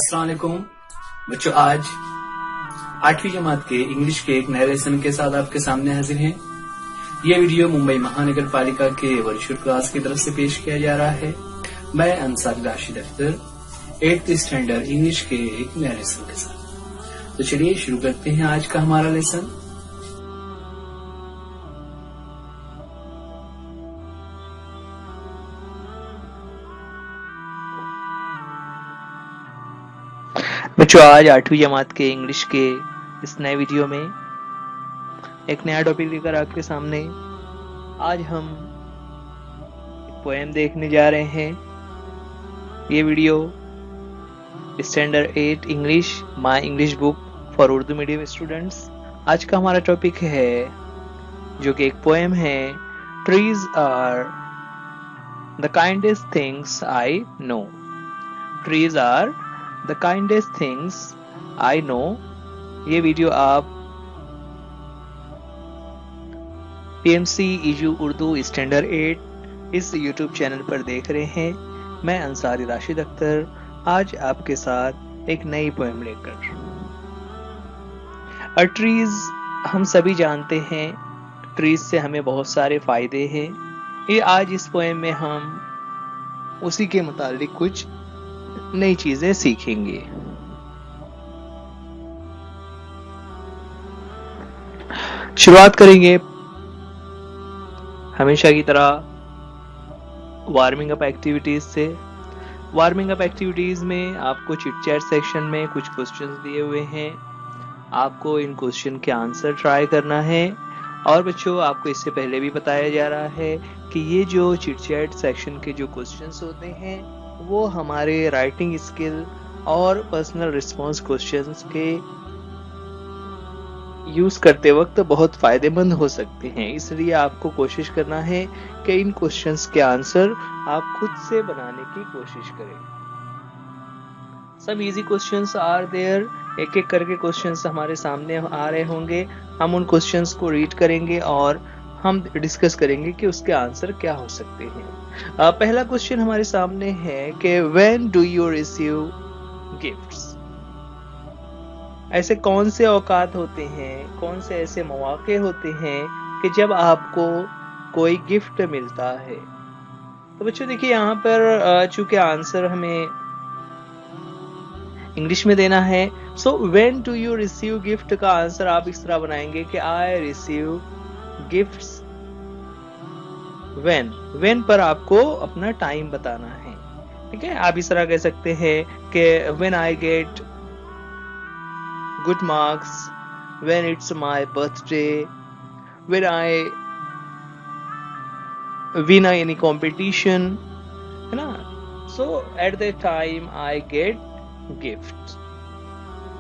अस्सलाम वालेकुम बच्चों, आज 8वीं जमात के इंग्लिश के एक नए लेसन के साथ आपके सामने हाजिर हैं। यह वीडियो मुंबई महानगर पालिका के वर्चुअल क्लास की तरफ से पेश किया जा रहा है। मैं Ansari Rashid Akhtar 8th standard English के एक नए लेसन के साथ। तो चलिए शुरू करते हैं आज का हमारा लेसन। बच्चों, आज 8वीं जमात के इंग्लिश के इस नए वीडियो में एक नया टॉपिक लेकर आपके सामने आज हम एक पोएम देखने जा रहे हैं। ये video standard 8 English my English book for Urdu medium students. आज का हमारा टॉपिक है जो कि एक पोएम है, trees are the kindest things I know. Trees are The kindest things I know। ये वीडियो आप PMC EJU उर्दू स्टैंडर्ड 8 इस YouTube चैनल पर देख रहे हैं। मैं अंसारी राशिद अख्तर आज आपके साथ एक नई पोएम लेकर। ट्रीज हम सभी जानते हैं, ट्रीज से हमें बहुत सारे फायदे हैं। ये आज इस पोएम में हम उसी के मुतालिक कुछ नई चीजें सीखेंगे। शुरुआत करेंगे हमेशा की तरह वार्मिंग अप एक्टिविटीज से। वार्मिंग अप एक्टिविटीज में आपको चिट चैट सेक्शन में कुछ क्वेश्चंस दिए हुए हैं। आपको इन क्वेश्चन के आंसर ट्राई करना है। और बच्चों, आपको इससे पहले भी बताया जा रहा है कि ये जो चिट चैट सेक्शन के जो क्वेश्चंस होते हैं वो हमारे राइटिंग स्किल और पर्सनल रिस्पॉन्स क्वेश्चंस के यूज करते वक्त बहुत फायदेमंद हो सकते हैं। इसलिए आपको कोशिश करना है कि इन क्वेश्चंस के आंसर आप खुद से बनाने की कोशिश करें। सब इजी क्वेश्चंस आर देयर। एक एक करके क्वेश्चंस हमारे सामने आ रहे होंगे। हम उन क्वेश्चंस को रीड करेंगे और हम डिस्कस करेंगे कि उसके आंसर क्या हो सकते हैं। पहला क्वेश्चन हमारे सामने है कि when do you receive gifts? ऐसे कौन से औकात होते हैं, कौन से ऐसे मौके होते हैं कि जब आपको कोई गिफ्ट मिलता है। तो बच्चों देखिए, यहाँ पर चूंकि आंसर हमें इंग्लिश में देना है, सो when do you receive gift का आंसर आप इस तरह बनाएंगे कि I receive गिफ्ट्स when पर आपको अपना टाइम बताना है। ठीक है, आप इस तरह कह सकते हैं कि when I get good marks, when it's my birthday, when I win any competition, है ना। so at that time I get gift।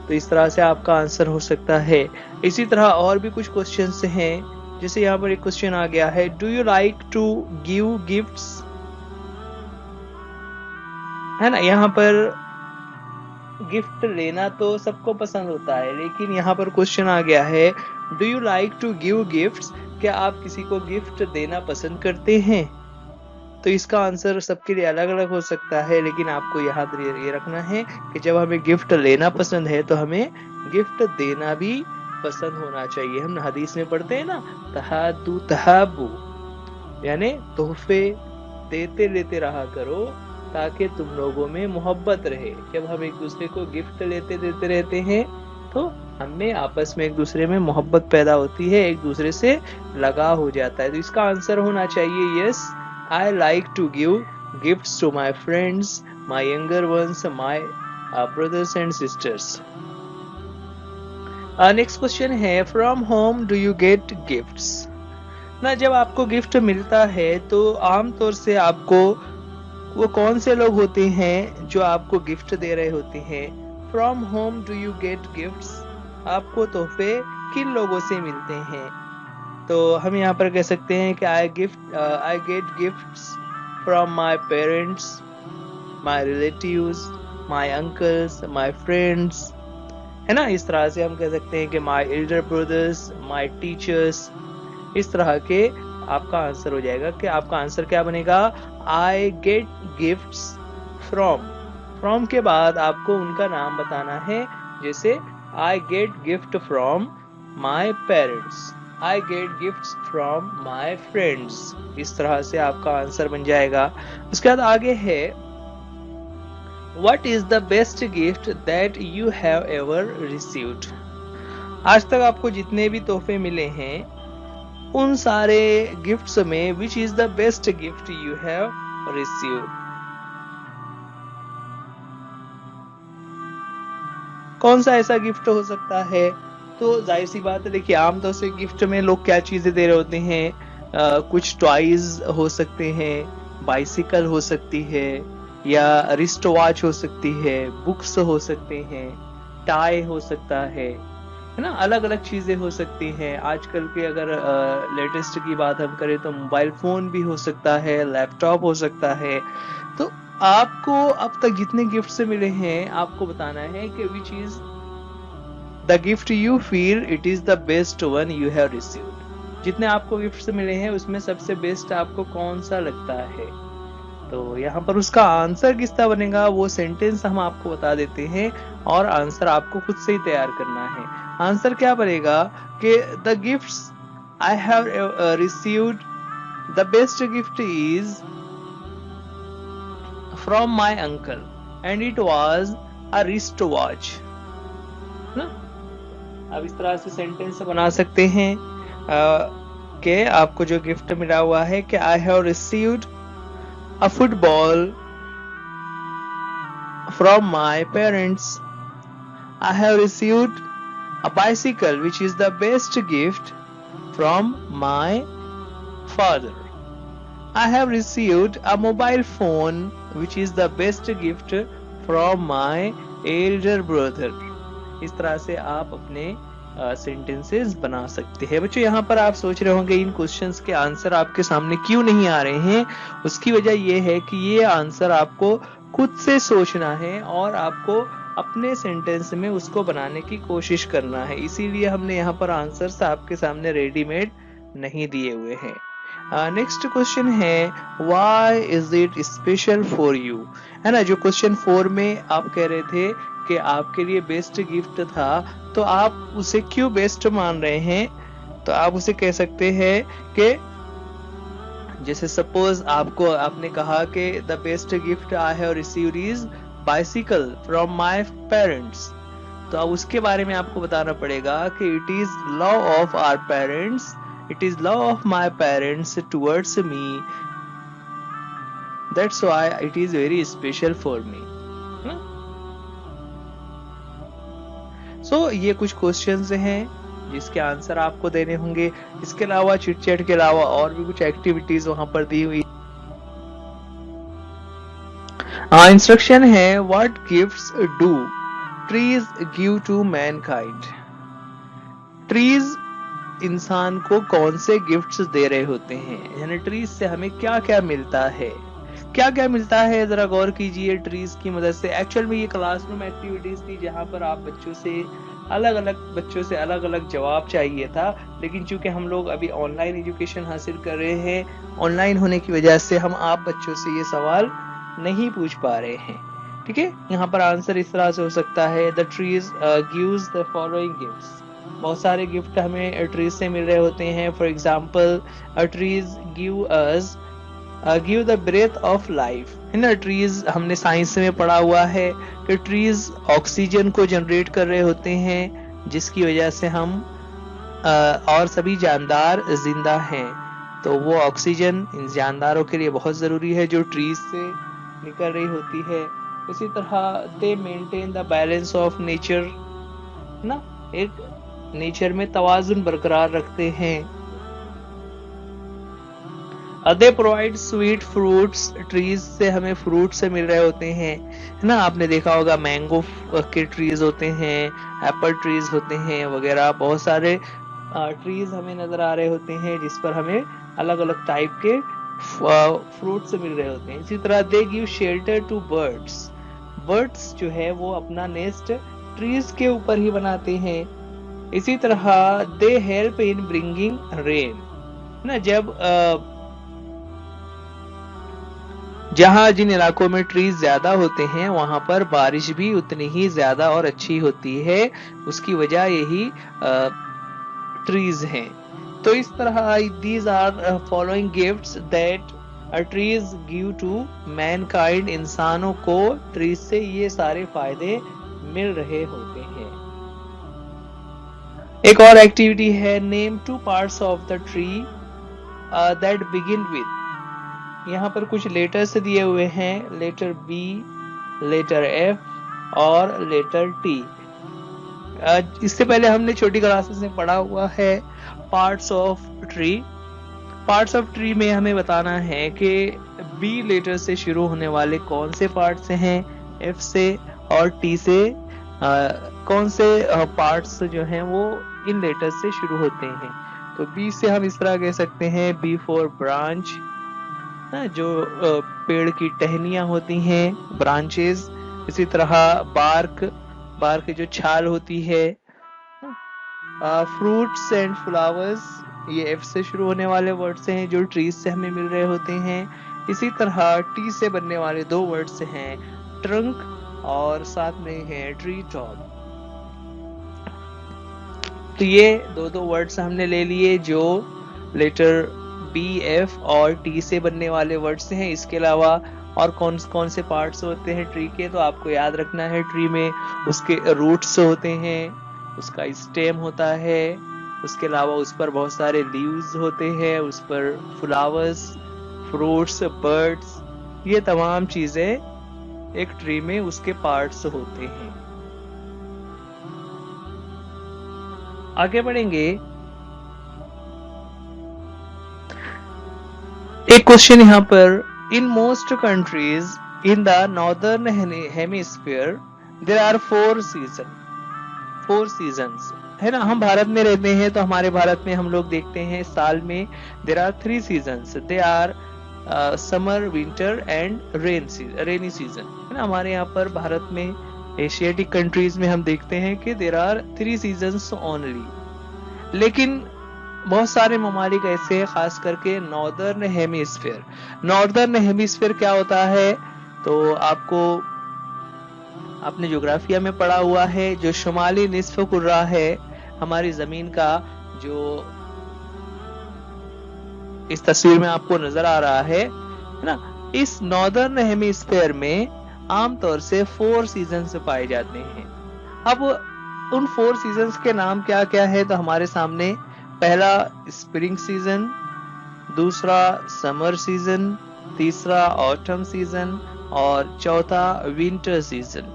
तो इस तरह से आपका आंसर हो सकता है। इसी तरह और भी कुछ क्वेश्चंस हैं। जैसे यहाँ पर एक क्वेश्चन आ गया है, do you like to give gifts, है ना। यहाँ पर गिफ्ट लेना तो सबको पसंद होता है, लेकिन यहाँ पर क्वेश्चन आ गया है, do you like to give gifts, क्या आप किसी को गिफ्ट देना पसंद करते हैं। तो इसका आंसर सबके लिए अलग अलग हो सकता है, लेकिन आपको याद ये रखना है कि जब हमें गिफ्ट लेना पसंद है तो हमें गिफ्ट देना भी पसंद होना चाहिए। हम हदीस में पढ़ते हैं ना, तहादू तहाबू, यानी तोहफे देते लेते रहा करो ताकि तुम लोगों में मोहब्बत रहे। जब हम एक दूसरे को गिफ्ट लेते देते रहते हैं तो हमें आपस में एक दूसरे में मोहब्बत पैदा होती है, एक दूसरे से लगाव हो जाता है। तो इसका आंसर होना चाहिए yes, I like to give gifts to my friends, my younger ones, my brothers and sisters. Next question है, from home do you get gifts. ना, जब आपको गिफ्ट मिलता है तो आमतौर से आपको वो कौन से लोग होते हैं जो आपको गिफ्ट दे रहे होते हैं। From home do you get gifts, आपको तोहफे किन लोगों से मिलते हैं। तो हम यहाँ पर कह सकते हैं कि I get gifts from my parents, my relatives, my uncles, my friends, है ना। इस तरह से हम कह सकते हैं कि my elder brothers, my teachers. इस तरह के आपका आंसर हो जाएगा कि आपका आंसर क्या बनेगा, आई गेट गिफ्ट्स फ्रॉम फ्रॉम के बाद आपको उनका नाम बताना है, जैसे I get gift from my parents, I get gift from my friends. इस तरह से आपका आंसर बन जाएगा। उसके बाद आगे है what is the best gift that you have ever received. आज तक आपको जितने भी तोहफे मिले हैं उन सारे गिफ्ट्स में which is the best gift you have received. कौन सा ऐसा गिफ्ट हो सकता है? तो जाहिर सी बात है, देखिए आमतौर से गिफ्ट में लोग क्या चीजें दे रहे होते हैं, कुछ टॉयज हो सकते हैं, बाइसिकल हो सकती है, या रिस्ट वॉच हो सकती है, बुक्स हो सकते हैं, टाई हो सकता है ना, अलग अलग चीजें हो सकती हैं। आजकल के अगर लेटेस्ट की बात हम करें तो मोबाइल फोन भी हो सकता है, लैपटॉप हो सकता है। तो आपको अब तक जितने गिफ्ट से मिले हैं आपको बताना है कि which is the gift you feel it is the best one you have received. जितने आपको गिफ्ट से मिले हैं उसमें सबसे बेस्ट आपको कौन सा लगता है। तो यहाँ पर उसका आंसर किस तरह बनेगा वो सेंटेंस हम आपको बता देते हैं और आंसर आपको खुद से ही तैयार करना है। आंसर क्या बनेगा कि the gifts I have received, the best gift is from my uncle and it was a wrist watch ना। अब इस तरह से सेंटेंस बना सकते हैं कि आपको जो गिफ्ट मिला हुआ है कि आई have received a football from my parents, I have received a bicycle which is the best gift from my father, I have received a mobile phone which is the best gift from my elder brother। इस तरह से आप अपने sentences बना सकते हैं। बच्चों यहाँ पर आप सोच रहे होंगे इन क्वेश्चंस के आंसर आपके सामने क्यों नहीं आ रहे हैं। उसकी वजह यह है कि ये आंसर आपको खुद से सोचना है और आपको अपने सेंटेंस में उसको बनाने की कोशिश करना है। इसीलिए हमने यहाँ पर आंसर्स आपके सामने रेडीमेड नहीं दिए हुए हैं। नेक्स्ट क्वेश्चन है why is it special for you, है ना। जो क्वेश्चन 4 में आप कह रहे थे कि आपके लिए बेस्ट गिफ्ट था, तो आप उसे क्यों बेस्ट मान रहे हैं। तो आप उसे कह सकते हैं कि जैसे सपोज आपने कहा कि the best gift I have received is bicycle from my parents, तो अब उसके बारे में आपको बताना पड़ेगा कि it is love of our parents, it is love of my parents towards me, that's why it is very special for me. So ये कुछ क्वेश्चंस हैं जिसके आंसर आपको देने होंगे। इसके अलावा चिट चैट के अलावा और भी कुछ एक्टिविटीज वहां पर दी हुई। इंस्ट्रक्शन है what gifts do trees give to mankind. Trees इंसान को कौन से गिफ्ट्स दे रहे होते हैं, यानी ट्रीज से हमें क्या क्या मिलता है, क्या क्या मिलता है, जरा गौर कीजिए। ट्रीज की मदद से एक्चुअल में ये क्लासरूम एक्टिविटीज थी जहां पर आप बच्चों से अलग अलग जवाब चाहिए था, लेकिन चूंकि हम लोग अभी ऑनलाइन एजुकेशन हासिल कर रहे हैं, ऑनलाइन होने की वजह से हम आप बच्चों से ये सवाल नहीं पूछ पा रहे हैं। ठीक है, यहाँ पर आंसर इस तरह से हो सकता है the trees gives the following gifts. बहुत सारे गिफ्ट हमें ट्रीज से मिल रहे होते हैं। For example trees give the breath of life, है ना। ट्रीज हमने साइंस में पढ़ा हुआ है कि ट्रीज ऑक्सीजन को जनरेट कर रहे होते हैं, जिसकी वजह से हम और सभी जानदार जिंदा हैं। तो वो ऑक्सीजन इन जानदारों के लिए बहुत जरूरी है जो ट्रीज से निकल रही होती है। इसी तरह दे maintain the balance of nature, ना, एक नेचर में तवाजुन बरकरार रखते हैं। They provide sweet fruits, trees से हमें फ्रूट से मिल रहे होते हैं, है ना। आपने देखा होगा मैंगो के ट्रीज होते हैं, एप्पल ट्रीज होते हैं वगैरह, बहुत सारे ट्रीज हमें नजर आ रहे होते हैं जिस पर हमें अलग अलग टाइप के फ्रूट्स मिल रहे होते हैं। इसी तरह they give shelter to birds, birds जो है वो अपना नेस्ट ट्रीज के ऊपर ही बनाते हैं। इसी तरह they help in bringing rain, ना। जहाँ जिन इलाकों में ट्रीज ज्यादा होते हैं वहां पर बारिश भी उतनी ही ज्यादा और अच्छी होती है। उसकी वजह यही ट्रीज हैं। तो इस तरह these are following gifts that trees give to mankind. इंसानों को ट्रीज से ये सारे फायदे मिल रहे होते हैं। एक और एक्टिविटी है, name two parts of the tree that begin with. यहाँ पर कुछ लेटर्स दिए हुए हैं, लेटर बी, लेटर एफ और लेटर टी। इससे पहले हमने छोटी क्लासेस में पढ़ा हुआ है parts of tree. Parts of tree में हमें बताना है कि बी लेटर से शुरू होने वाले कौन से पार्ट्स हैं, एफ से और टी से कौन से पार्ट्स जो हैं वो इन लेटर से शुरू होते हैं। तो बी से हम इस तरह कह सकते हैं, बी फॉर ब्रांच, जो पेड़ की टहनियां होती हैं, ब्रांचेस। इसी तरह बार्क, बार्क की जो छाल होती है। फ्रूट्स एंड फ्लावर्स, ये एफ से शुरू होने वाले वर्ड्स हैं जो ट्रीज से हमें मिल रहे होते हैं। इसी तरह टी से बनने वाले दो वर्ड्स हैं, ट्रंक और साथ में है ट्री टॉप। तो ये दो वर्ड्स हमने ले लिए जो लेटर बी, एफ और टी से बनने वाले वर्ड्स हैं। इसके अलावा और कौन कौन से पार्ट्स होते हैं ट्री के, तो आपको याद रखना है ट्री में उसके रूट्स होते हैं, उसका स्टेम होता है, उसके अलावा उस पर बहुत सारे लीव्स होते हैं, उस पर फ्लावर्स, फ्रूट्स, बर्ड्स, ये तमाम चीजें एक ट्री में उसके पार्ट्स होते हैं। आगे बढ़ेंगे। एक क्वेश्चन यहाँ पर, in most countries in the northern hemisphere there are 4 seasons, है ना। हम भारत में रहते हैं तो हमारे भारत में हम लोग देखते हैं साल में there are 3 seasons, they are summer, winter and rainy season, है ना। हमारे यहाँ पर भारत में एशियाटिक कंट्रीज में हम देखते हैं कि देयर आर 3 सीजन्स ओनली। लेकिन बहुत सारे ममालिक ऐसे, खास करके नॉर्दर्न हेमिस्फीयर। नॉर्दर्न हेमिस्फीयर क्या होता है, तो आपने ज्योग्राफिया में पढ़ा हुआ है, जो शुमाली निस्फ कुर्रा है हमारी जमीन का, जो इस तस्वीर में आपको नजर आ रहा है ना। इस नॉर्दर्न हेमिस्फीयर में आमतौर से 4 सीजन्स पाए जाते हैं। अब उन 4 सीजन्स के नाम क्या क्या है, तो हमारे सामने पहला स्प्रिंग सीजन, दूसरा समर सीजन, तीसरा ऑटम सीजन और चौथा विंटर सीजन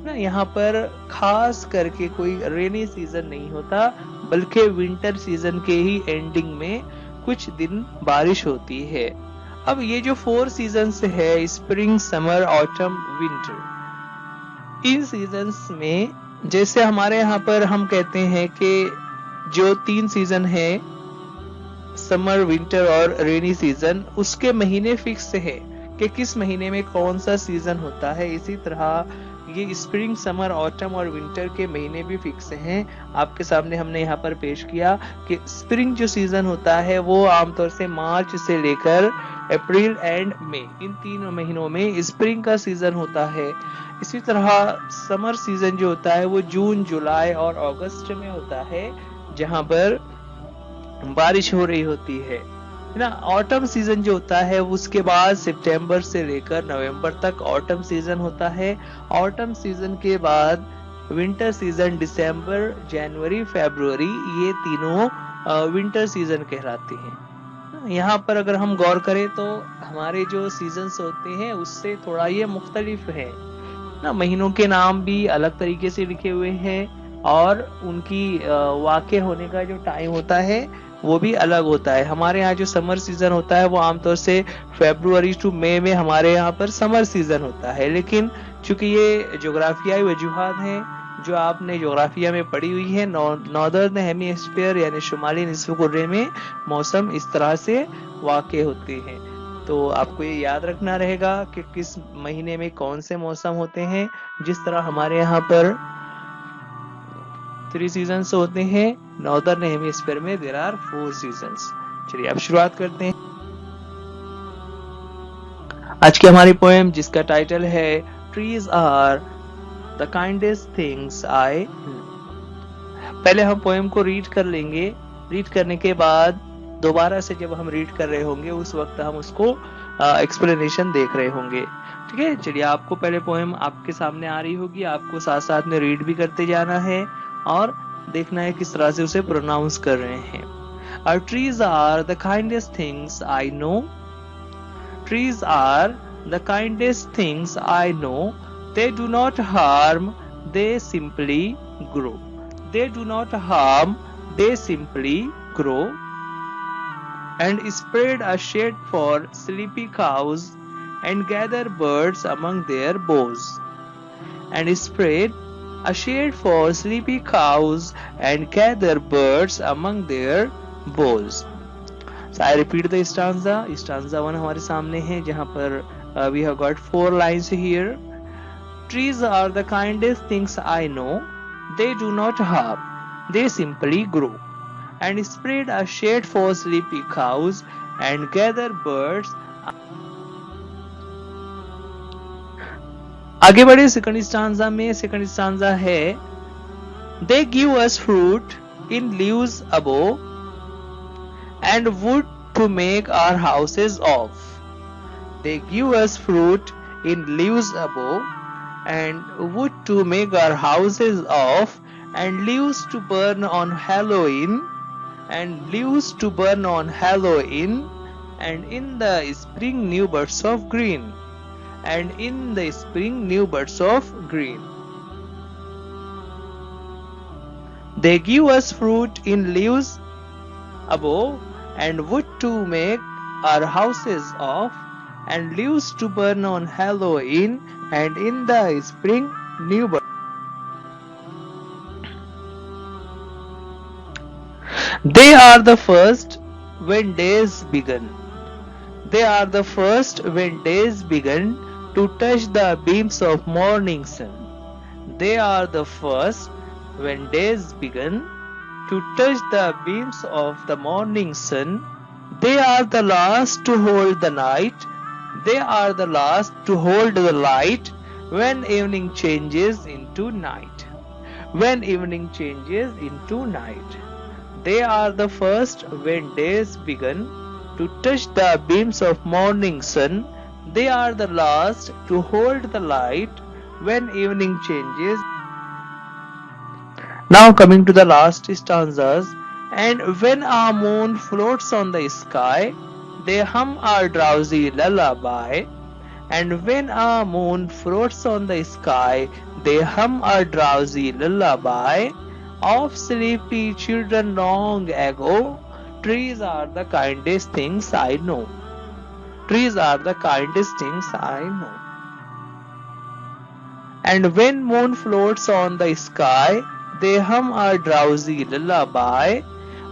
ना। यहाँ पर खास करके कोई रेनी सीजन नहीं होता, बल्कि विंटर सीजन के ही एंडिंग में कुछ दिन बारिश होती है। अब ये जो 4 सीजन्स है, स्प्रिंग, समर, ऑटम, विंटर, इन सीजन्स में जैसे हमारे यहाँ पर हम कहते हैं कि जो 3 सीजन है, समर, विंटर और रेनी सीजन, उसके महीने फिक्स है कि किस महीने में कौन सा सीजन होता है। इसी तरह ये स्प्रिंग, समर, ऑटम और विंटर के महीने भी फिक्स हैं। आपके सामने हमने यहाँ पर पेश किया कि स्प्रिंग जो सीजन होता है वो आमतौर से मार्च से लेकर अप्रैल एंड मई, इन 3 महीनों में स्प्रिंग का सीजन होता है। इसी तरह समर सीजन जो होता है वो जून, जुलाई और अगस्त में होता है, जहां पर बारिश हो रही होती है ना। ऑटम सीजन जो होता है उसके बाद सितंबर से लेकर नवंबर तक ऑटम सीजन होता है। ऑटम सीजन के बाद विंटर सीजन दिसंबर, जनवरी, फरवरी, ये तीनों विंटर सीजन कहलाते हैं। यहाँ पर अगर हम गौर करें तो हमारे जो सीजन्स होते हैं उससे थोड़ा ये मुख्तलिफ है ना। महीनों के नाम भी अलग तरीके से लिखे हुए हैं और उनकी वाक़े होने का जो टाइम होता है वो भी अलग होता है। हमारे यहाँ जो समर सीजन होता है वो आमतौर से फरवरी टू मई में हमारे यहाँ पर समर सीजन होता है। लेकिन चूंकि ये ज्योग्राफियाई वजूहात हैं जो आपने ज्योग्राफिया में पढ़ी हुई है, नॉर्दर्न हेमिस्फीयर यानी शुमाली निस्फ कुर्रे में मौसम इस तरह से वाक़े होते हैं। तो आपको ये याद रखना रहेगा कि किस महीने में कौन से मौसम होते हैं। जिस तरह हमारे यहाँ पर 3 सीजन्स होते हैं, नॉर्दर्न हेमिस्फीयर में देयर आर 4 सीजन्स। चलिए अब शुरुआत करते हैं। आज की हमारी पोएम जिसका टाइटल है trees are the kindest things I. पहले हम पोएम को रीड कर लेंगे। रीड करने के बाद दोबारा से जब हम रीड कर रहे होंगे उस वक्त हम उसको एक्सप्लेनेशन देख रहे होंगे। ठीक है, चलिए आपको पहले पोएम आपके सामने आ रही होगी, आपको साथ साथ में रीड भी करते जाना है और देखना है किस तरह से उसे प्रोनाउंस कर रहे हैं। Our trees are the kindest things I know. Trees are the kindest things I know. They do not harm, they simply grow. They do not harm, they simply grow. And spread a shade for sleepy cows and gather birds among their boughs. And spread a shade for sleepy cows and gather birds among their bows. So I repeat the stanza. Stanza 1 हमारे सामने है जहाँ पर we have got 4 lines here. Trees are the kindest things I know. They do not harm. They simply grow. And spread a shade for sleepy cows and gather birds. आगे बढ़े second stanza में। Second stanza है They give us fruit in leaves above and wood to make our houses of. They give us fruit in leaves above and wood to make our houses of, and leaves to burn on Halloween, and leaves to burn on Halloween, and in the spring new buds of green, and in the spring new buds of green. They give us fruit in leaves above and wood to make our houses of, and leaves to burn on Halloween, and in the spring new bird. They are the first when days begin. They are the first when days begin to touch the beams of morning sun. They are the first when days begin to touch the beams of the morning sun. They are the last to hold the night. They are the last to hold the light when evening changes into night. When evening changes into night. They are the first when days begin to touch the beams of morning sun. They are the last to hold the light when evening changes. Now coming to the last stanzas. And when our moon floats on the sky, they hum our drowsy lullaby. And when our moon floats on the sky, they hum our drowsy lullaby. Of sleepy children long ago, trees are the kindest things I know. Trees are the kindest things I know. And when moon floats on the sky, they hum our drowsy lullaby.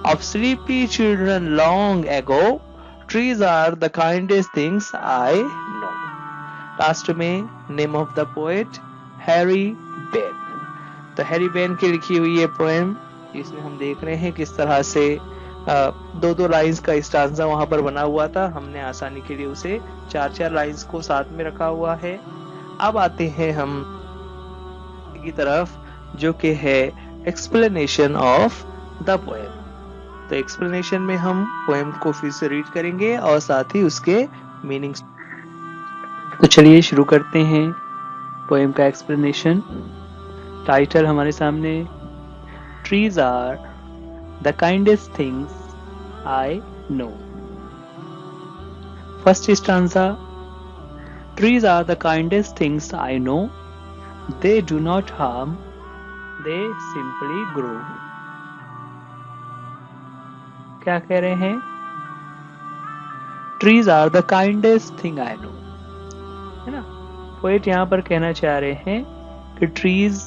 Of sleepy children long ago, trees are the kindest things I know. Last में name of the poet Harry Behn. तो Harry Behn की लिखी हुई ये poem, इसमें हम देख रहे हैं किस तरह से दो लाइंस का स्टांजा वहां पर बना हुआ था। हमने आसानी के लिए उसे 4 लाइंस को साथ में रखा हुआ है। अब आते हैं हम की तरफ जो कि है एक्सप्लेनेशन ऑफ द पोएम। तो एक्सप्लेनेशन में हम पोएम को फिर से रीड करेंगे और साथ ही उसके मीनिंग्स। तो चलिए शुरू करते हैं पोएम का एक्सप्लेनेशन। टाइटल हमारे सामने, trees are the kindest things I know. First stanza, trees are the kindest things I know, they do not harm, they simply grow. क्या कह रहे हैं? Trees are the kindest thing I know, है ना। Poet यहां पर कहना चाह रहे हैं कि ट्रीज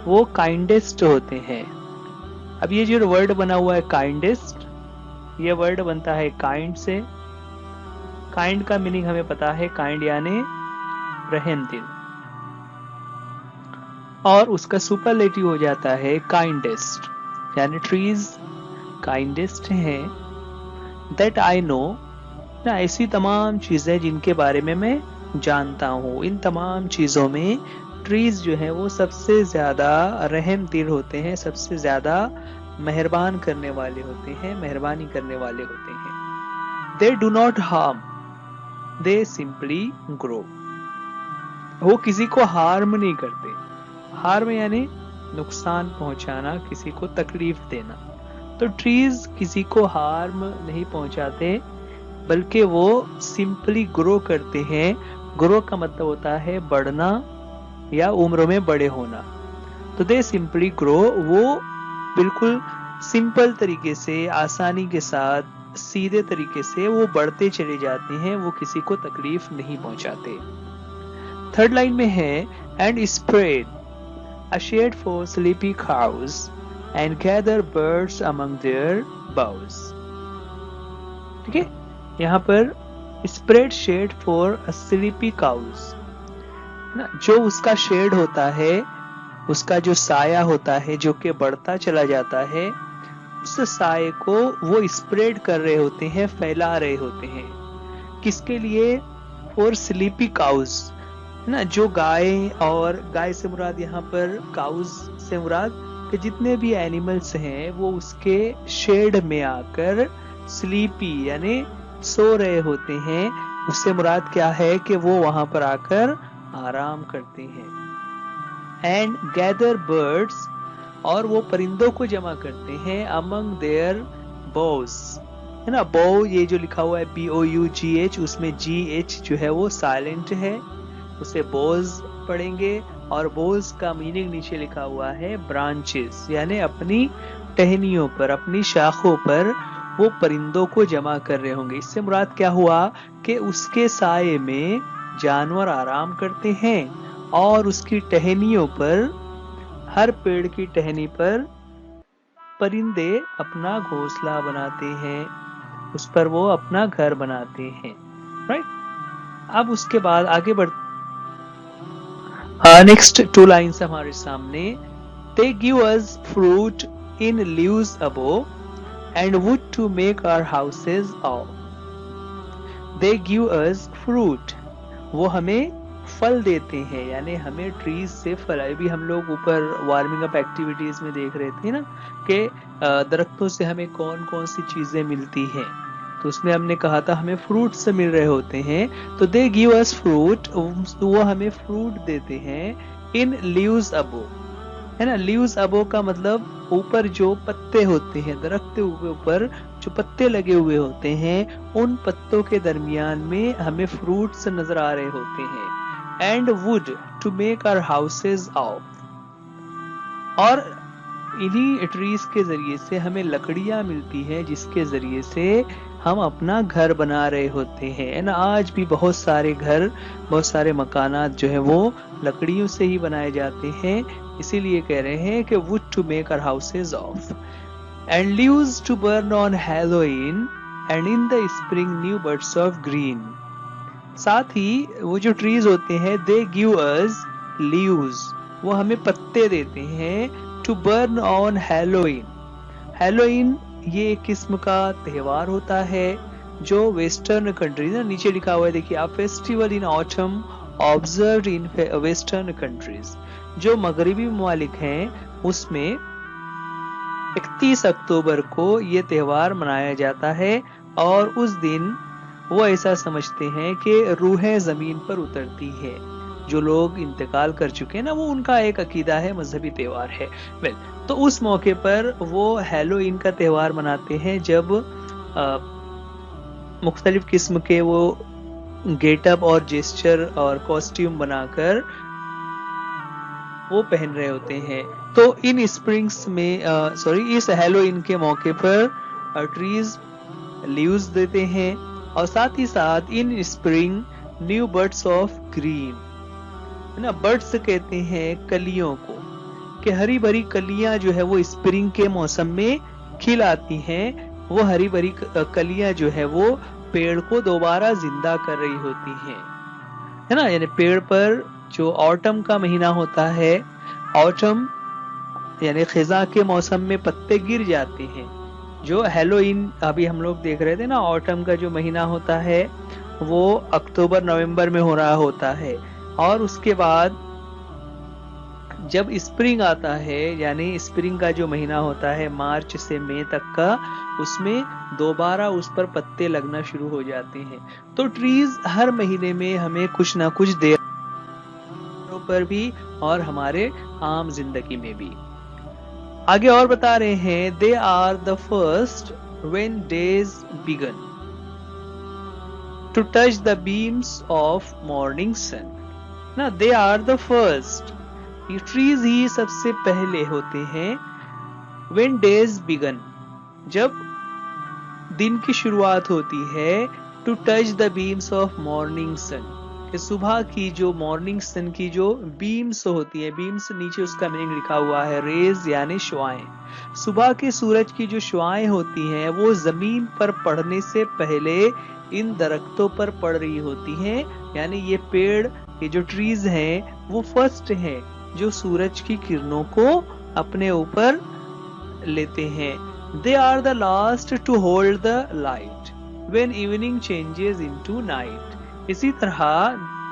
वो काइंडेस्ट होते हैं। अब ये जो वर्ड बना हुआ है काइंडेस्ट, ये वर्ड बनता है काइंड से। काइंड का मीनिंग हमें पता है, काइंड यानी रहमदिल, और उसका सुपरलेटिव हो जाता है काइंडेस्ट, यानी ट्रीज काइंडेस्ट हैं। दैट आई नो, ना, ऐसी तमाम चीजें जिनके बारे में मैं जानता हूँ। इन तमाम चीजों में ट्रीज जो है वो सबसे ज्यादा रहम दिल होते हैं, सबसे ज्यादा मेहरबान करने वाले होते हैं, मेहरबानी करने वाले होते हैं। दे do not harm, they simply grow. वो किसी को हार्म नहीं करते। हार्म यानी नुकसान पहुंचाना, किसी को तकलीफ देना। तो ट्रीज किसी को हार्म नहीं पहुंचाते, बल्कि वो सिंपली ग्रो करते हैं। ग्रो का मतलब होता है बढ़ना या उम्र में बड़े होना। तो दे सिंपली ग्रो, वो बिल्कुल सिंपल तरीके से, आसानी के साथ, सीधे तरीके से वो बढ़ते चले जाते हैं, वो किसी को तकलीफ नहीं पहुंचाते। थर्ड लाइन में है and spread a shade for sleepy cows and gather birds among their boughs. ठीक है, यहाँ पर spread shade for a sleepy cows, ना, जो उसका शेड होता है, उसका जो साया होता है जो कि बढ़ता चला जाता है, उस साये को वो स्प्रेड कर रहे होते हैं, फैला रहे होते हैं। किसके लिए? फॉर स्लीपी काउज, ना, जो गाय, और गाय से मुराद यहाँ पर काउज से मुराद कि जितने भी एनिमल्स हैं वो उसके शेड में आकर स्लीपी यानी सो रहे होते हैं। उससे मुराद क्या है कि वो वहां पर आकर आराम करते हैं। एंड गैदर बर्ड्स, और वो परिंदों को जमा करते हैं, अमंग देयर बोज, है ना। बो ये जो लिखा हुआ है BOUGH, उसमें GH जो है वो साइलेंट है, उसे बोज पढ़ेंगे। और बोज का मीनिंग नीचे लिखा हुआ है ब्रांचेस, यानी अपनी टहनियों पर, अपनी शाखों पर वो परिंदों को जमा कर रहे होंगे। इससे मुराद क्या हुआ कि उसके साये में जानवर आराम करते हैं और उसकी टहनियों पर, हर पेड़ की टहनी पर परिंदे अपना घोंसला बनाते हैं, उस पर वो अपना घर बनाते हैं। राइट। अब उसके बाद आगे बढ़, नेक्स्ट 2 लाइन्स हमारे सामने। They give us fruit in leaves above and wood to make our houses of. They give us fruit, वो हमें फल देते हैं, यानी हमें ट्रीज से फल। अभी हम लोग ऊपर वार्मिंग अप एक्टिविटीज में देख रहे थे ना कि दरख्तों से हमें कौन कौन सी चीजें मिलती हैं, तो उसमें हमने कहा था हमें फ्रूट्स मिल रहे होते हैं। तो दे गिव अस फ्रूट, वो हमें फ्रूट देते हैं इन लीव्स अबो, है ना। लीव्स अबो का मतलब ऊपर जो पत्ते होते हैं, दरख्त के ऊपर जो पत्ते लगे हुए होते हैं, उन पत्तों के दरमियान में हमें फ्रूट्स नजर आ रहे होते हैं। And wood to make our houses of, और इन्हीं ट्रीज के जरिए से हमें लकड़ियां मिलती हैं, जिसके जरिए से हम अपना घर बना रहे होते हैं ना। आज भी बहुत सारे घर, बहुत सारे मकानात जो है वो लकड़ियों से ही बनाए जाते हैं। इसीलिए कह रहे हैं कि wood to make our houses of and leaves to burn on Halloween and in the spring new birds of green. साथ ही वो जो ट्रीज होते हैं, दे गिव अस लीव्स, वो हमें पत्ते देते हैं, टू बर्न ऑन हैलोइन। हैलोइन ये एक किस्म का त्योहार होता है जो वेस्टर्न कंट्रीज, नीचे लिखा हुआ है देखिए आप, festival in autumn observed in western countries. जो मगरबी ममालिक हैं उसमें 31 अक्टूबर को ये त्योहार मनाया जाता है, और उस दिन वो ऐसा समझते हैं कि रूहें जमीन पर उतरती है। जो लोग इंतकाल कर चुके हैं ना, वो उनका एक अकीदा है, मजहबी त्योहार है। वेल, तो उस मौके पर वो हैलोइन का त्योहार मनाते हैं, जब मुख्तलिफ किस्म के वो गेटअप और जेस्चर और कॉस्ट्यूम बनाकर वो पहन रहे होते हैं। तो इन स्प्रिंग्स में इस हैलोइन के मौके पर ट्रीज लीव्स देते हैं, और साथ ही साथ इन spring new birds of green, है ना। बर्ड्स कहते हैं कलियों को, कि हरी भरी कलियां जो है वो स्प्रिंग के मौसम में खिल आती हैं। वो हरी भरी कलियां जो है वो पेड़ को दोबारा जिंदा कर रही होती हैं, है ना। यानी पेड़ पर जो ऑटम का महीना होता है, ऑटम यानी खिजा के मौसम में पत्ते गिर जाते हैं, जो हैलोवीन अभी हम लोग देख रहे थे ना, ऑटम का जो महीना होता है वो अक्टूबर नवंबर में हो रहा होता है, और उसके बाद जब स्प्रिंग आता है, यानी स्प्रिंग का जो महीना होता है मार्च से मई तक का, उसमें दोबारा उस पर पत्ते लगना शुरू हो जाते हैं। तो ट्रीज हर महीने में हमें कुछ ना कुछ दे पर भी और हमारे आम जिंदगी में भी। आगे और बता रहे हैं, they are the first when days begin to touch the beams of morning sun. ना, दे आर द फर्स्ट, ये ट्रीज ही सबसे पहले होते हैं। व्हेन डेज बिगन, जब दिन की शुरुआत होती है, to touch the beams of morning sun, सुबह की जो मॉर्निंग सन की जो बीम्स होती है, बीम्स नीचे उसका मीनिंग लिखा हुआ है, रेज यानी शुआएं। सुबह के सूरज की जो शुआएं होती हैं वो जमीन पर पड़ने से पहले इन दरख्तों पर पड़ रही होती हैं, यानी ये पेड़, ये जो ट्रीज हैं वो फर्स्ट हैं जो सूरज की किरणों को अपने ऊपर लेते हैं। They are the last to hold the light when evening changes into night. इसी तरह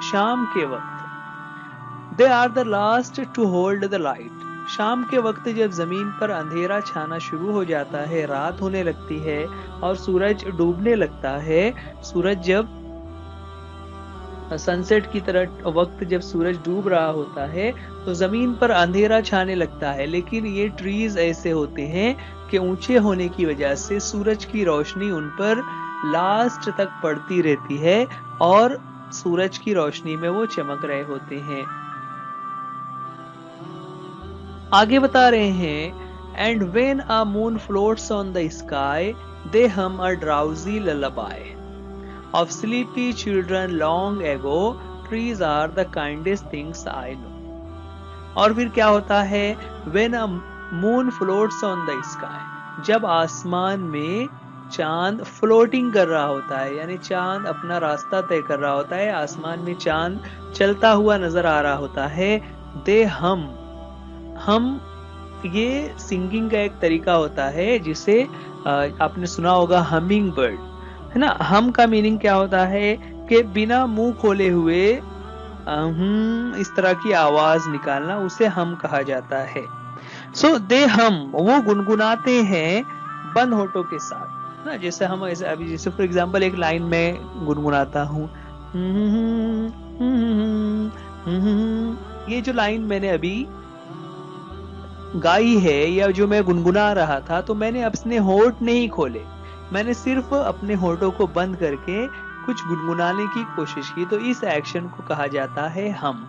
शाम के वक्त, they are the last to hold the light, शाम के वक्त जब जमीन पर अंधेरा छाना शुरू हो जाता है, रात होने लगती है और सूरज डूबने लगता है, सूरज जब सनसेट की तरह वक्त जब सूरज डूब रहा होता है तो जमीन पर अंधेरा छाने लगता है। लेकिन ये ट्रीज ऐसे होते हैं कि ऊंचे होने की वजह से सूरज की रोशनी उन पर लास्ट तक पड़ती रहती है और सूरज की रोशनी में वो चमक रहे होते हैं। आगे बता रहे हैं, and when a moon floats on the sky they hum a drowsy lullaby of sleepy children long ago, trees are the kindest things I know। और फिर क्या होता है, when a moon floats on the sky, जब आसमान में चांद floating कर रहा होता है, यानी चांद अपना रास्ता तय कर रहा होता है, आसमान में चांद चलता हुआ नजर आ रहा होता है। दे हम ये सिंगिंग का एक तरीका होता है जिसे आपने सुना होगा, हमिंग बर्ड, है ना। हम का मीनिंग क्या होता है कि बिना मुंह खोले हुए इस तरह की आवाज निकालना, उसे हम कहा जाता है। सो दे हम, वो गुनगुनाते हैं बंद होठों के साथ ना, जैसे हम ऐसे अभी जैसे फॉर एग्जांपल एक लाइन में गुनगुनाता हूँ, ये जो लाइन मैंने अभी गाई है या जो मैं गुनगुना रहा था, तो मैंने अपने होठ नहीं खोले, मैंने सिर्फ अपने होठों को बंद करके कुछ गुनगुनाने की कोशिश की, तो इस एक्शन को कहा जाता है हम।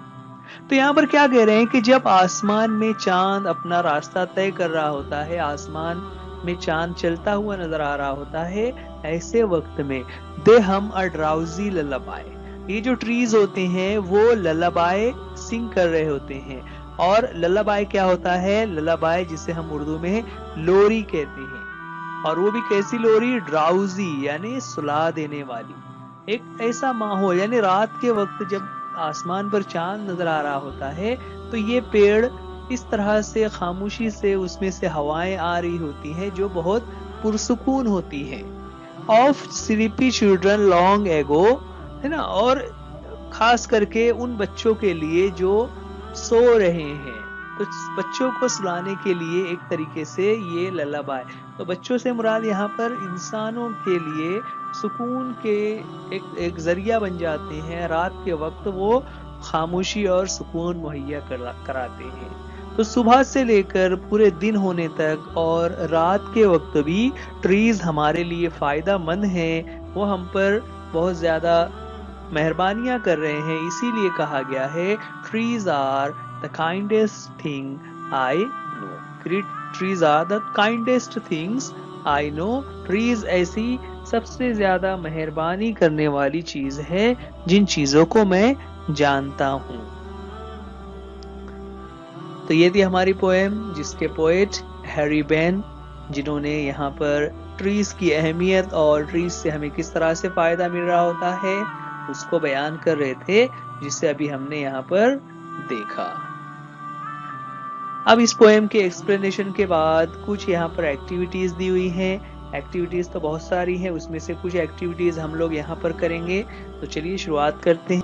तो यहाँ पर क्या कह रहे हैं कि जब आसमान में चांद अपना रास्ता तय कर रहा होता है, आसमान में चांद चलता हुआ नजर आ रहा होता है, ऐसे वक्त में दे हम अ ड्राउजी ललाबाई, ये जो ट्रीज होते हैं वो ललाबाई सिंग कर रहे होते हैं। और ललाबाई क्या होता है, ललाबाई जिसे हम उर्दू में लोरी कहते हैं, और वो भी कैसी लोरी, ड्राउजी यानी सुला देने वाली। एक ऐसा माहौल, यानी रात के वक्त जब आसमान पर चांद नजर आ रहा होता है तो ये पेड़ इस तरह से खामोशी से उसमें से हवाएं आ रही होती हैं जो बहुत पुरसुकून होती हैं। Of sleepy children long ago, है ना, और खास करके उन बच्चों के लिए जो सो रहे हैं, तो बच्चों को सुलाने के लिए एक तरीके से ये ललाबाई, तो बच्चों से मुराद यहाँ पर इंसानों के लिए सुकून के एक जरिया बन जाते हैं। रात के वक्त वो खामोशी और सुकून मुहैया कराते हैं। तो सुबह से लेकर पूरे दिन होने तक और रात के वक्त भी ट्रीज हमारे लिए फायदेमंद हैं, वो हम पर बहुत ज्यादा मेहरबानियां कर रहे हैं। इसीलिए कहा गया है, trees are the kindest thing I know. Trees are the kindest things I know. Trees ऐसी सबसे ज्यादा मेहरबानी करने वाली चीज है जिन चीजों को मैं जानता हूं। तो ये थी हमारी पोएम, जिसके पोएट हैरी बेन, जिन्होंने यहाँ पर ट्रीज की अहमियत और ट्रीज से हमें किस तरह से फायदा मिल रहा होता है उसको बयान कर रहे थे, जिसे अभी हमने यहाँ पर देखा। अब इस पोएम के एक्सप्लेनेशन के बाद कुछ यहाँ पर एक्टिविटीज दी हुई हैं। एक्टिविटीज तो बहुत सारी हैं, उसमें से कुछ एक्टिविटीज हम लोग यहाँ पर करेंगे। तो चलिए शुरुआत करते हैं।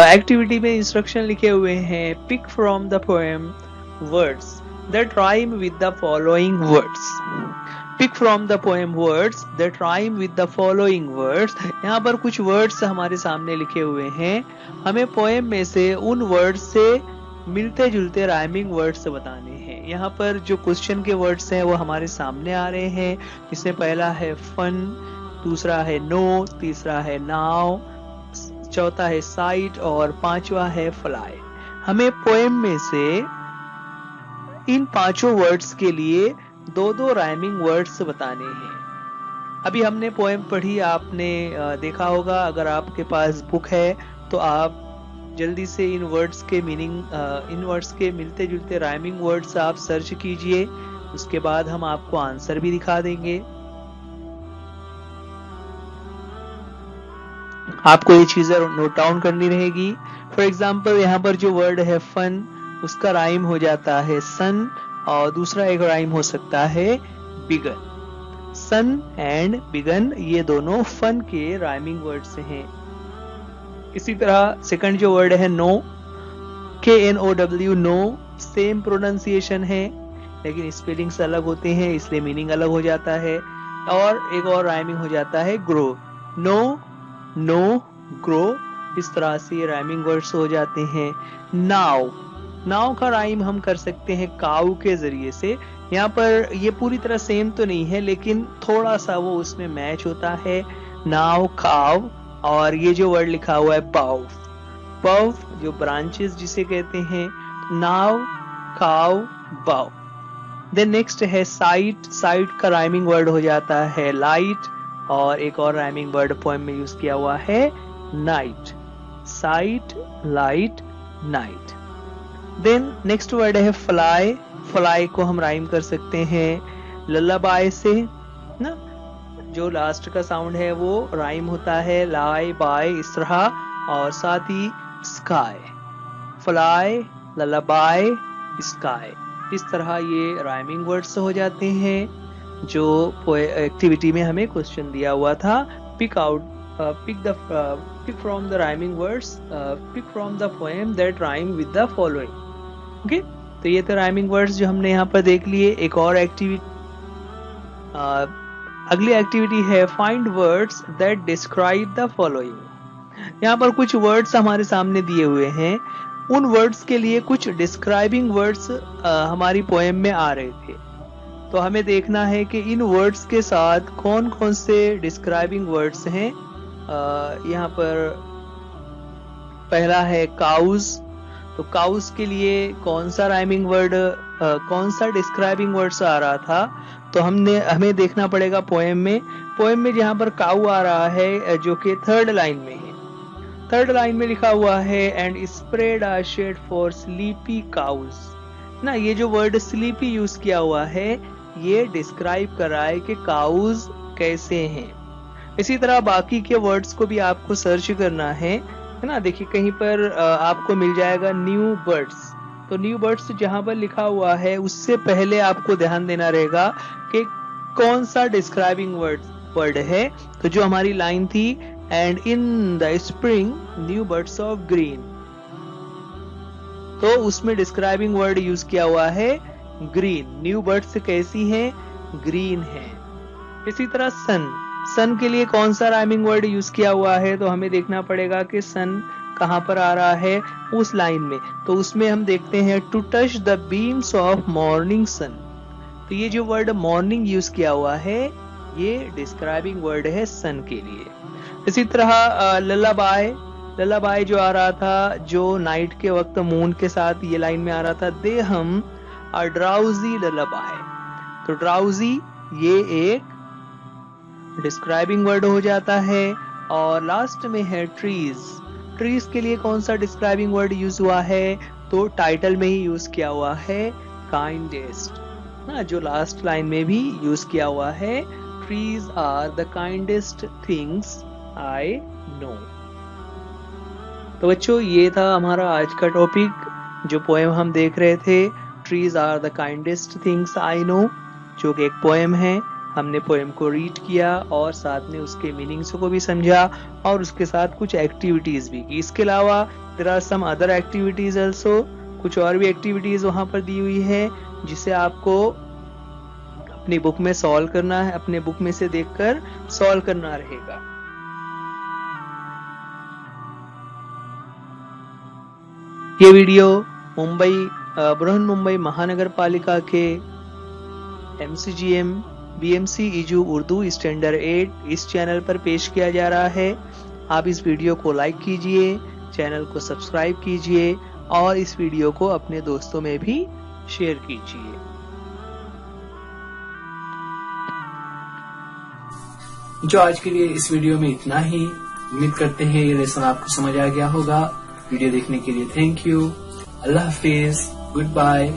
एक्टिविटी में इंस्ट्रक्शन लिखे हुए हैं, pick from the poem words that rhyme with the following words. Pick from the poem words that rhyme with the following words. यहाँ पर कुछ वर्ड्स हमारे सामने लिखे हुए हैं, हमें पोएम में से उन वर्ड्स से मिलते जुलते राइमिंग वर्ड्स बताने हैं। यहाँ पर जो क्वेश्चन के वर्ड्स हैं वो हमारे सामने आ रहे हैं, जिसमें पहला है फन, दूसरा है नो, तीसरा है नाउ, चौथा है साइट और पांचवा है फ्लाई। हमें पोएम में से इन पांचों वर्ड्स के लिए दो दो राइमिंग वर्ड्स बताने हैं। अभी हमने पोएम पढ़ी, आपने देखा होगा, अगर आपके पास बुक है तो आप जल्दी से इन वर्ड्स के मीनिंग, इन वर्ड्स के मिलते जुलते राइमिंग वर्ड्स आप सर्च कीजिए, उसके बाद हम आपको आंसर भी दिखा देंगे। आपको ये चीजें नोट डाउन करनी रहेगी। फॉर एग्जाम्पल यहाँ पर जो वर्ड है फन, उसका राइम हो जाता है सन, और दूसरा एक राइम हो सकता है बिगन। सन एंड बिगन ये दोनों फन के राइमिंग वर्ड्स हैं। इसी तरह सेकंड जो वर्ड है no, KNOW, know, same pronunciation है लेकिन स्पेलिंग्स अलग होते हैं, इसलिए मीनिंग अलग हो जाता है। और एक और राइमिंग हो जाता है ग्रो, नो नो ग्रो, इस तरह से राइमिंग वर्ड्स हो जाते हैं। नाउ, नाउ का राइम हम कर सकते हैं काऊ के जरिए से। यहाँ पर ये पूरी तरह सेम तो नहीं है लेकिन थोड़ा सा वो उसमें मैच होता है, नाउ काव। और ये जो वर्ड लिखा हुआ है बव, बव जो ब्रांचेस जिसे कहते हैं, now cow bough. Then next है साइट, साइट का राइमिंग वर्ड हो जाता है लाइट, और एक और राइमिंग वर्ड पोएम में यूज किया हुआ है night, sight light night. Then next word है फ्लाई, फ्लाई को हम राइम कर सकते हैं लल्लाबाई से ना, जो लास्ट का साउंड है वो राइम होता है लाई बाय, इस तरह, और साथ ही स्काई, फ्लाई लल्लाबाई स्काई, इस तरह ये राइमिंग वर्ड्स हो जाते हैं जो एक्टिविटी में हमें क्वेश्चन दिया हुआ था। Pick out, pick from the rhyming words, pick from the poem that rhyme with the following. Okay, तो ये तो राइमिंग वर्ड्स जो हमने यहाँ पर देख लिए। एक और एक्टिविटी, अगली एक्टिविटी है find words that describe the following. यहाँ पर कुछ वर्ड्स हमारे सामने दिए हुए हैं, उन वर्ड्स के लिए कुछ डिस्क्राइबिंग वर्ड्स हमारी पोएम में आ रहे थे, तो हमें देखना है कि इन वर्ड्स के साथ कौन कौन से डिस्क्राइबिंग वर्ड्स हैं। यहाँ पर पहला है काउज, तो काउज के लिए कौन सा राइमिंग वर्ड, कौन सा डिस्क्राइबिंग वर्ड्स आ रहा था, तो हमें देखना पड़ेगा पोएम में जहाँ पर काऊ आ रहा है जो कि थर्ड लाइन में है। थर्ड लाइन में लिखा हुआ है and spread a shade for sleepy cows ना, ये जो वर्ड स्लीपी यूज किया हुआ है ये डिस्क्राइब कर रहा है कि काउज कैसे हैं। इसी तरह बाकी के वर्ड्स को भी आपको सर्च करना है ना। देखिए कहीं पर आपको मिल जाएगा न्यू बर्ड्स, तो न्यू बर्ड्स जहां पर लिखा हुआ है उससे पहले आपको ध्यान देना रहेगा कि कौन सा डिस्क्राइबिंग वर्ड है। तो जो हमारी लाइन थी and in the spring new birds of green, तो उसमें डिस्क्राइबिंग वर्ड यूज किया हुआ है ग्रीन। न्यू बर्ड्स कैसी हैं? ग्रीन है। इसी तरह सन, सन के लिए कौन सा राइमिंग वर्ड यूज किया हुआ है, तो हमें देखना पड़ेगा कि सन कहां पर आ रहा है उस लाइन में। तो उसमें हम देखते हैं to touch the beams of morning sun, तो ये जो वर्ड मॉर्निंग यूज किया हुआ है ये डिस्क्राइबिंग वर्ड है सन के लिए। इसी तरह लल्लाबाई, लल्लाबाई जो आ रहा था, जो नाइट के वक्त मून के साथ ये लाइन में आ रहा था, दे हम अ ड्राउजी लल्लाबाई, तो ड्राउजी ये एक डिस्क्राइबिंग वर्ड हो जाता है। और लास्ट में है ट्रीज, ट्रीज के लिए कौन सा डिस्क्राइबिंग वर्ड यूज हुआ है, तो टाइटल में ही यूज किया हुआ है काइंडेस्ट ना, जो लास्ट लाइन में भी यूज किया हुआ है, trees are the kindest things I know. तो बच्चों ये था हमारा आज का टॉपिक, जो पोएम हम देख रहे थे, trees are the kindest things I know. जो कि एक पोएम है। हमने पोएम को रीड किया और साथ में उसके मीनिंग्स को भी समझा और उसके साथ कुछ एक्टिविटीज भी की। इसके अलावा there are some other activities also, कुछ और भी एक्टिविटीज वहां पर दी हुई है जिसे आपको अपनी बुक में सॉल्व करना है, अपने बुक में से देखकर सॉल्व करना रहेगा। ये वीडियो बृहन्मुंबई महानगर पालिका के MCGM BMC इजू उर्दू स्टैंडर्ड 8 इस चैनल पर पेश किया जा रहा है। आप इस वीडियो को लाइक कीजिए, चैनल को सब्सक्राइब कीजिए और इस वीडियो को अपने दोस्तों में भी शेयर कीजिए। जो आज के लिए इस वीडियो में इतना ही। उम्मीद करते हैं ये लेसन आपको समझ आ गया होगा। वीडियो देखने के लिए थैंक यू। अल्लाह हाफिज, गुड बाय।